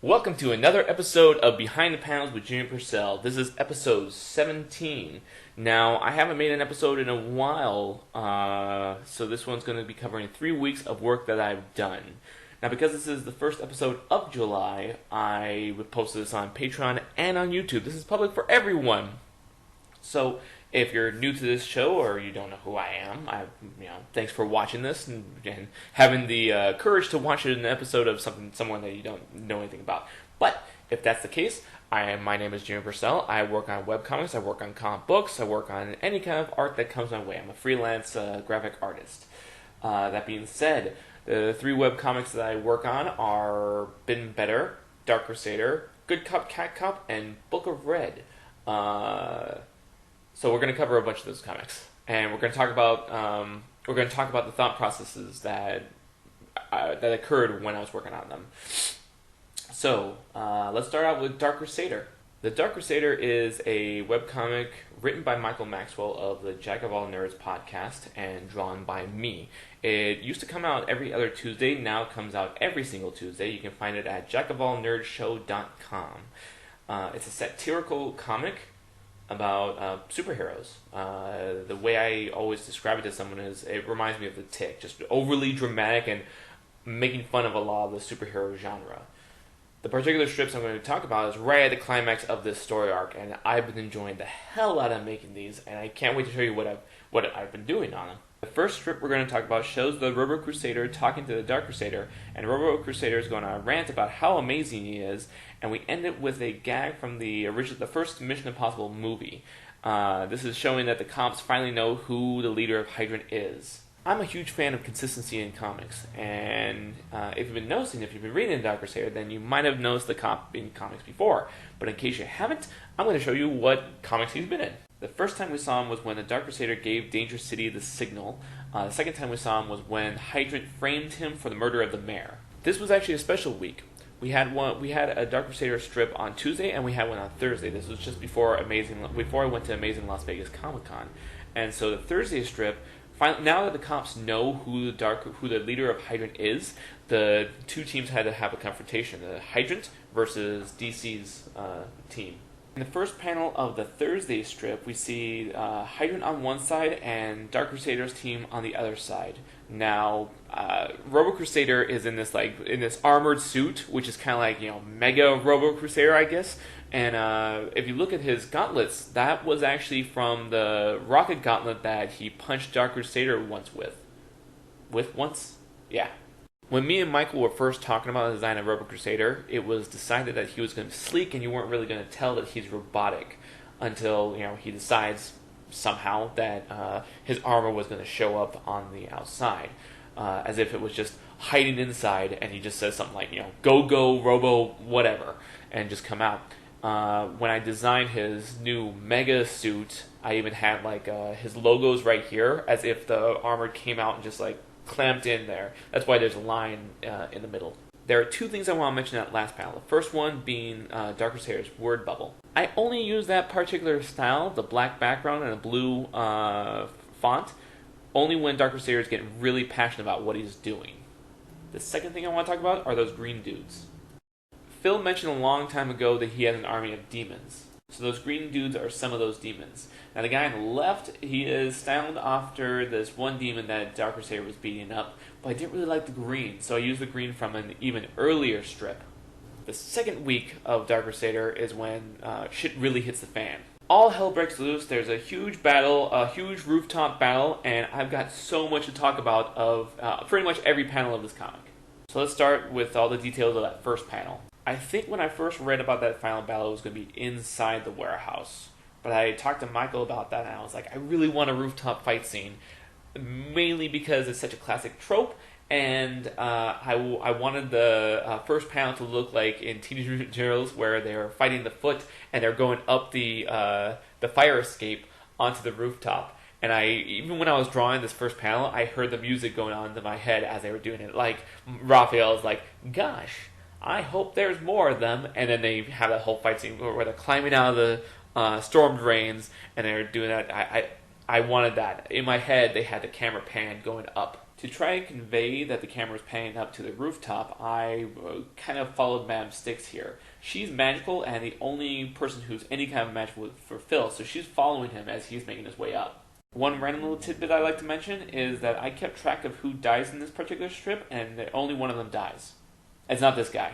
Welcome to another episode of Behind the Panels with Jimmy Purcell. This is episode 17. Now, I haven't made an episode in a while, so this one's going to be covering 3 weeks of work that I've done. Now, because this is the first episode of July, I posted this on Patreon and on YouTube. This is public for everyone. So, if you're new to this show or you don't know who I am, thanks for watching this and having the courage to watch it in an episode of someone that you don't know anything about. But if that's the case, my name is Jimmy Purcell. I work on webcomics, I work on comic books, I work on any kind of art that comes my way. I'm a freelance graphic artist. That being said, the 3 webcomics that I work on are Been Better, Dark Crusader, Good Cop, Cat Cop, and Book of Red. So we're going to cover a bunch of those comics, and we're going to talk about the thought processes that occurred when I was working on them. So let's start out with Dark Crusader. The Dark Crusader is a webcomic written by Michael Maxwell of the Jack of All Nerds podcast and drawn by me. It used to come out every other Tuesday. Now it comes out every single Tuesday. You can find it at jackofallnerdshow.com. It's a satirical comic about superheroes. The way I always describe it to someone is it reminds me of The Tick, just overly dramatic and making fun of a lot of the superhero genre. The particular strips I'm going to talk about is right at the climax of this story arc, and I've been enjoying the hell out of making these, and I can't wait to show you what I've been doing on them. The first strip we're going to talk about shows the Robo Crusader talking to the Dark Crusader, and Robo Crusader is going on a rant about how amazing he is, and we end it with a gag from the first Mission Impossible movie. This is showing that the cops finally know who the leader of Hydrant is. I'm a huge fan of consistency in comics, and if you've been reading the Dark Crusader, then you might have noticed the cop in comics before. But in case you haven't, I'm going to show you what comics he's been in. The first time we saw him was when the Dark Crusader gave Danger City the signal. The second time we saw him was when Hydrant framed him for the murder of the mayor. This was actually a special week. We had a Dark Crusader strip on Tuesday, and we had one on Thursday. This was just before I went to Amazing Las Vegas Comic Con, and so the Thursday strip. Now that the cops know who the leader of Hydrant is, the 2 teams had to have a confrontation: the Hydrant versus DC's team. In the first panel of the Thursday strip, we see Hydrant on one side and Dark Crusader's team on the other side. Now, Robo Crusader is in this armored suit, which is kind of like Mega Robo Crusader, I guess. And if you look at his gauntlets, that was actually from the rocket gauntlet that he punched Dark Crusader once with. Yeah. When me and Michael were first talking about the design of Robo Crusader, it was decided that he was going to be sleek and you weren't really going to tell that he's robotic until he decides somehow that his armor was going to show up on the outside, as if it was just hiding inside, and he just says something like go Robo whatever, and just come out. When I designed his new mega suit, I even had his logos right here, as if the armor came out and just clamped in there. That's why there's a line in the middle. There are 2 things I want to mention in that last panel. The first one being Dark Crusader's word bubble. I only use that particular style, the black background and a blue font, only when Dark Crusader is getting really passionate about what he's doing. The second thing I want to talk about are those green dudes. Phil mentioned a long time ago that he has an army of demons. So those green dudes are some of those demons. Now the guy on the left, he is styled after this one demon that Dark Crusader was beating up, but I didn't really like the green, so I used the green from an even earlier strip. The second week of Dark Crusader is when shit really hits the fan. All hell breaks loose, there's a huge battle, a huge rooftop battle, and I've got so much to talk about of pretty much every panel of this comic. So let's start with all the details of that first panel. I think when I first read about that final battle, it was going to be inside the warehouse. But I talked to Michael about that, and I was like, I really want a rooftop fight scene. Mainly because it's such a classic trope, and I wanted the first panel to look like in Teenage Mutant Ninja Turtles, where they're fighting the foot, and they're going up the fire escape onto the rooftop. And even when I was drawing this first panel, I heard the music going on in my head as they were doing it. Like, Raphael was like, gosh, I hope there's more of them. And then they have that whole fight scene where they're climbing out of the storm drains, and they're doing that. I wanted that. In my head, they had the camera pan going up. To try and convey that the camera is panning up to the rooftop, I kind of followed Madame Styx here. She's magical, and the only person who's any kind of magical for Phil, so she's following him as he's making his way up. One random little tidbit I like to mention is that I kept track of who dies in this particular strip, and only one of them dies. It's not this guy.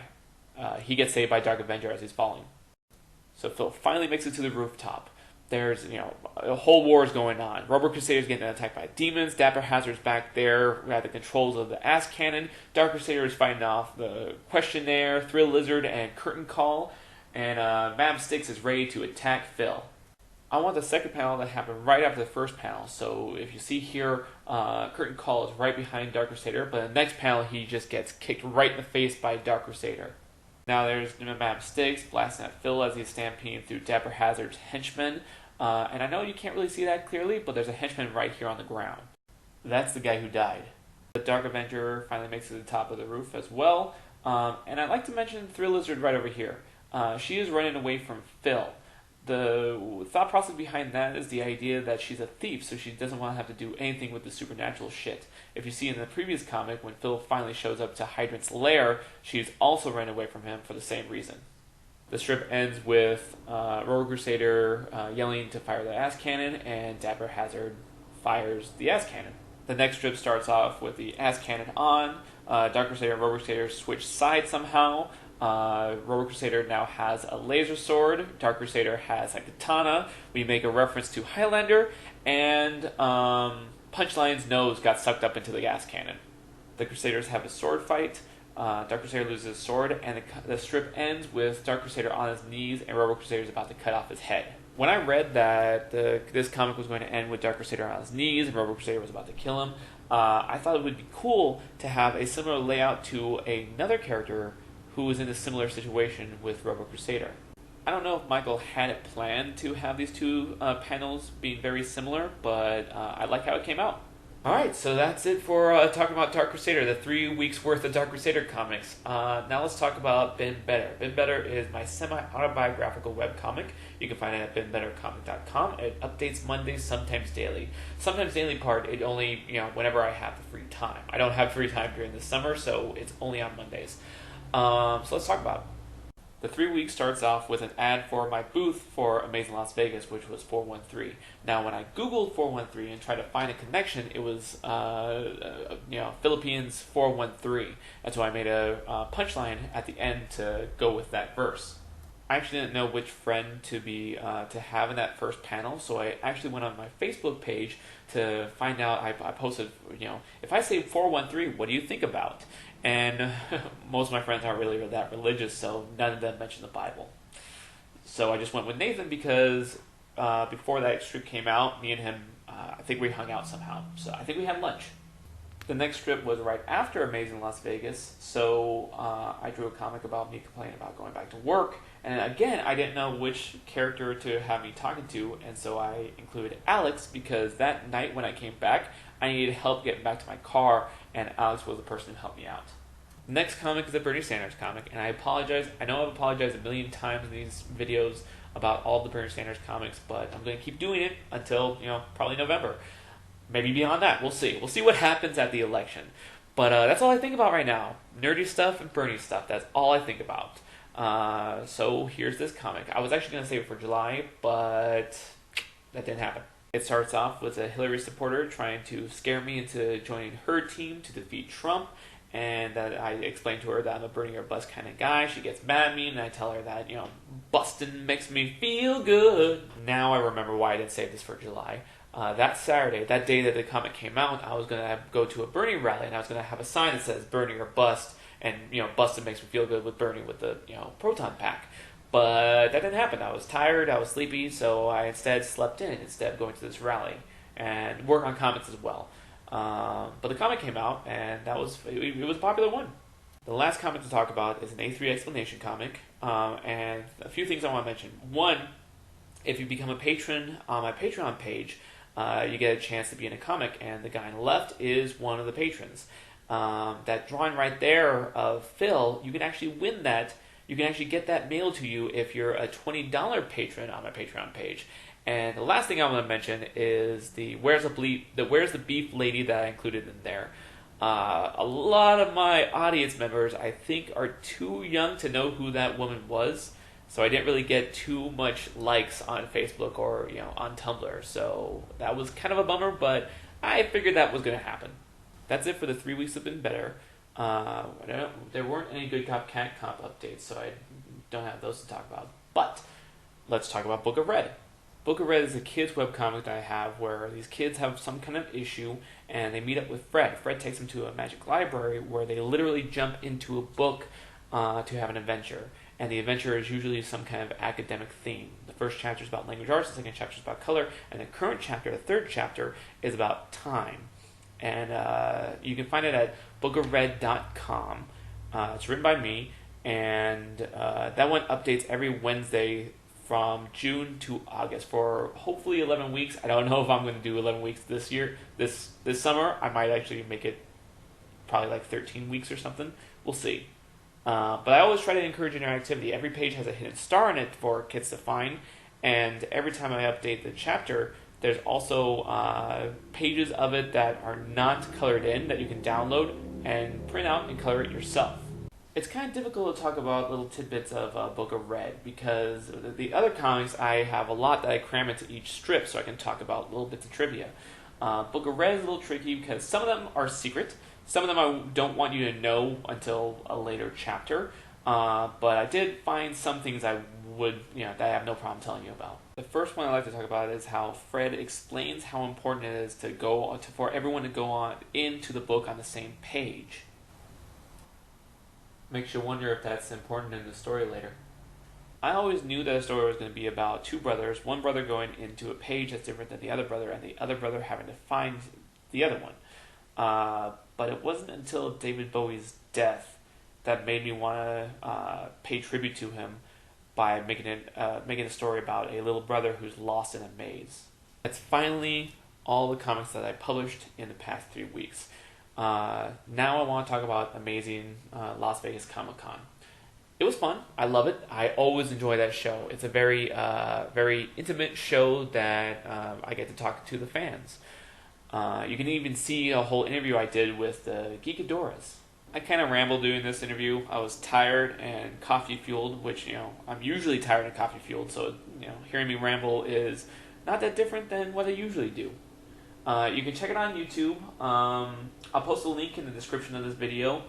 He gets saved by Dark Avenger as he's falling. So Phil finally makes it to the rooftop. There's, a whole war is going on. Rubber Crusader's getting attacked by demons. Dapper Hazard's back there. We have the controls of the ass cannon. Dark Crusader is fighting off the Questionnaire, Thrill Lizard, and Curtain Call. And Madame Styx is ready to attack Phil. I want the second panel to happen right after the first panel. So if you see here, Curtain Call is right behind Dark Crusader, but in the next panel he just gets kicked right in the face by Dark Crusader. Now there's Madame Styx blasting at Phil as he's stampeding through Dapper Hazard's henchmen. And I know you can't really see that clearly, but there's a henchman right here on the ground. That's the guy who died. The Dark Avenger finally makes it to the top of the roof as well. And I'd like to mention Thrill Lizard right over here. She is running away from Phil. The thought process behind that is the idea that she's a thief, so she doesn't want to have to do anything with the supernatural shit. If you see in the previous comic, when Phil finally shows up to Hydrant's lair, she's also running away from him for the same reason. The strip ends with Roller Crusader yelling to fire the ass cannon, and Dapper Hazard fires the ass cannon. The next strip starts off with the ass cannon on. Dark Crusader and Roller Crusader switch sides somehow. Roller Crusader now has a laser sword. Dark Crusader has a katana. We make a reference to Highlander, and Punchline's nose got sucked up into the gas cannon. The Crusaders have a sword fight. Dark Crusader loses his sword, and the strip ends with Dark Crusader on his knees, and Roller Crusader is about to cut off his head. When I read that this comic was going to end with Dark Crusader on his knees and Roller Crusader was about to kill him, I thought it would be cool to have a similar layout to another character who was in a similar situation with Robo Crusader. I don't know if Michael had it planned to have these two panels being very similar, but I like how it came out. Alright, so that's it for talking about Dark Crusader, the 3 weeks worth of Dark Crusader comics. Now let's talk about Been Better. Been Better is my semi-autobiographical webcomic. You can find it at beenbettercomic.com. It updates Mondays, sometimes daily. Sometimes daily part, it only, whenever I have the free time. I don't have free time during the summer, so it's only on Mondays. So let's talk about it. The 3 weeks starts off with an ad for my booth for Amazing Las Vegas, which was 413. Now, when I Googled 413 and tried to find a connection, it was, Philippines 413. And so I made a punchline at the end to go with that verse. I actually didn't know which friend to have in that first panel, so I actually went on my Facebook page to find out. I posted, if I say 413, what do you think about? And most of my friends aren't really that religious, so none of them mention the Bible. So I just went with Nathan because before that strip came out, me and him, I think we hung out somehow. So I think we had lunch. The next strip was right after Amazing Las Vegas, so I drew a comic about me complaining about going back to work. And again, I didn't know which character to have me talking to, and so I included Alex because that night when I came back, I needed help getting back to my car, and Alex was the person who helped me out. The next comic is a Bernie Sanders comic, and I apologize. I know I've apologized a million times in these videos about all the Bernie Sanders comics, but I'm going to keep doing it until, probably November. Maybe beyond that. We'll see. We'll see what happens at the election. But that's all I think about right now. Nerdy stuff and Bernie stuff. That's all I think about. So here's this comic. I was actually going to save it for July, but that didn't happen. It starts off with a Hillary supporter trying to scare me into joining her team to defeat Trump, and that I explain to her that I'm a burning or bust kind of guy. She gets mad at me, and I tell her that, busting makes me feel good. Now I remember why I didn't save this for July. That Saturday, that day that the comic came out, I was going to go to a Bernie rally, and I was going to have a sign that says burning or bust, and, busting makes me feel good with burning with the, proton pack. But that didn't happen. I was tired, I was sleepy, so I instead slept in instead of going to this rally and work on comics as well. But the comic came out, and it was a popular one. The last comic to talk about is an A3 explanation comic, and a few things I want to mention. One, if you become a patron on my Patreon page, you get a chance to be in a comic, and the guy on the left is one of the patrons. That drawing right there of Phil, you can actually win that. You can actually get that mailed to you if you're a $20 patron on my Patreon page. And the last thing I want to mention is the Where's the Beef lady that I included in there. A lot of my audience members, I think, are too young to know who that woman was. So I didn't really get too much likes on Facebook or on Tumblr. So that was kind of a bummer, but I figured that was going to happen. That's it for the 3 weeks have been better. There weren't any good Cop Cat Comp updates, so I don't have those to talk about. But let's talk about Book of Red. Book of Red is a kids' webcomic that I have where these kids have some kind of issue and they meet up with Fred. Fred takes them to a magic library where they literally jump into a book to have an adventure. And the adventure is usually some kind of academic theme. The first chapter is about language arts, the second chapter is about color, and the current chapter, the third chapter, is about time. And you can find it at bookofred.com. It's written by me, and that one updates every Wednesday from June to August for hopefully 11 weeks. I don't know if I'm going to do 11 weeks this year. This summer, I might actually make it probably like 13 weeks or something. We'll see. But I always try to encourage interactivity. Every page has a hidden star in it for kids to find, and every time I update the chapter, there's also pages of it that are not colored in that you can download and print out and color it yourself. It's kind of difficult to talk about little tidbits of Book of Red because the other comics, I have a lot that I cram into each strip so I can talk about little bits of trivia. Book of Red is a little tricky because some of them are secret. Some of them I don't want you to know until a later chapter. But I did find some things that I have no problem telling you about. The first one I'd like to talk about is how Fred explains how important it is for everyone to go on into the book on the same page. Makes you wonder if that's important in the story later. I always knew that a story was going to be about two brothers, one brother going into a page that's different than the other brother, and the other brother having to find the other one. But it wasn't until David Bowie's death that made me want to pay tribute to him by making a story about a little brother who's lost in a maze. That's finally all the comics that I published in the past 3 weeks. Now I want to talk about amazing Las Vegas Comic Con. It was fun. I love it. I always enjoy that show. It's a very, very intimate show that I get to talk to the fans. You can even see a whole interview I did with the Geekadoras. I kind of rambled doing this interview. I was tired and coffee-fueled, which, I'm usually tired and coffee-fueled, so, hearing me ramble is not that different than what I usually do. You can check it on YouTube. I'll post a link in the description of this video,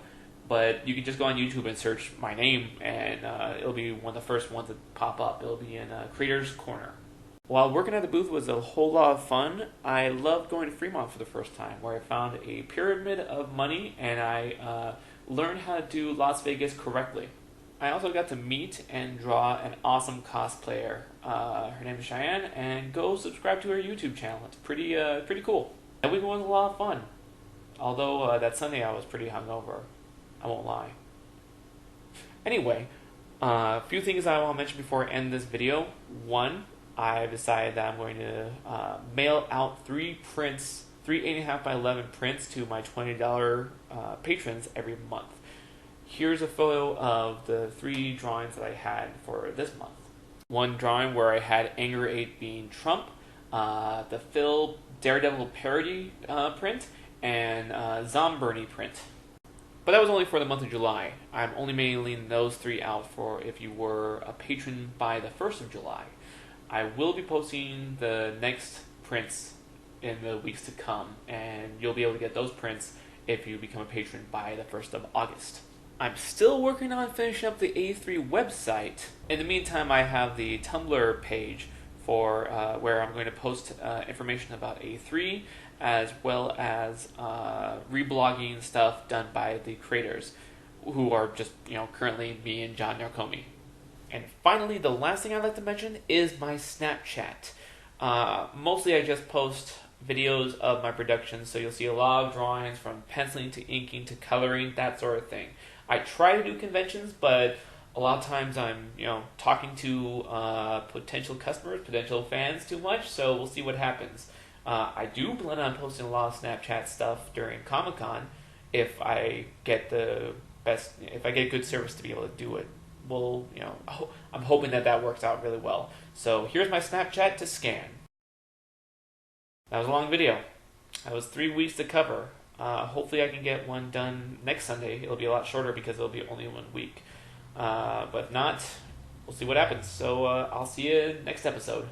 but you can just go on YouTube and search my name, and it'll be one of the first ones that pop up. It'll be in Creator's Corner. While working at the booth was a whole lot of fun, I loved going to Fremont for the first time, where I found a pyramid of money, and I learned how to do Las Vegas correctly. I also got to meet and draw an awesome cosplayer. Her name is Cheyenne, and go subscribe to her YouTube channel. It's pretty cool. That week was a lot of fun. Although that Sunday I was pretty hungover. I won't lie. Anyway, a few things I want to mention before I end this video. One, I've decided that I'm going to mail out 3 prints, 3 8.5 by 11 prints to my $20 patrons every month. Here's a photo of the 3 drawings that I had for this month. One drawing where I had Anger 8 being Trump, the Phil Daredevil parody print, and Zombernie print. But that was only for the month of July. I'm only mailing those 3 out for if you were a patron by the 1st of July. I will be posting the next prints in the weeks to come, and you'll be able to get those prints if you become a patron by the 1st of August. I'm still working on finishing up the A3 website. In the meantime, I have the Tumblr page for where I'm going to post information about A3, as well as reblogging stuff done by the creators, who are just currently me and John Narcomi. And finally, the last thing I'd like to mention is my Snapchat. Mostly I just post videos of my productions, so you'll see a lot of drawings from penciling to inking to coloring, that sort of thing. I try to do conventions, but a lot of times I'm talking to potential customers, potential fans too much, so we'll see what happens. I do plan on posting a lot of Snapchat stuff during Comic-Con if I get good service to be able to do it. Well, I'm hoping that works out really well. So here's my Snapchat to scan. That was a long video. That was 3 weeks to cover. Hopefully I can get one done next Sunday. It'll be a lot shorter because it'll be only 1 week. But if not, we'll see what happens. So I'll see you next episode.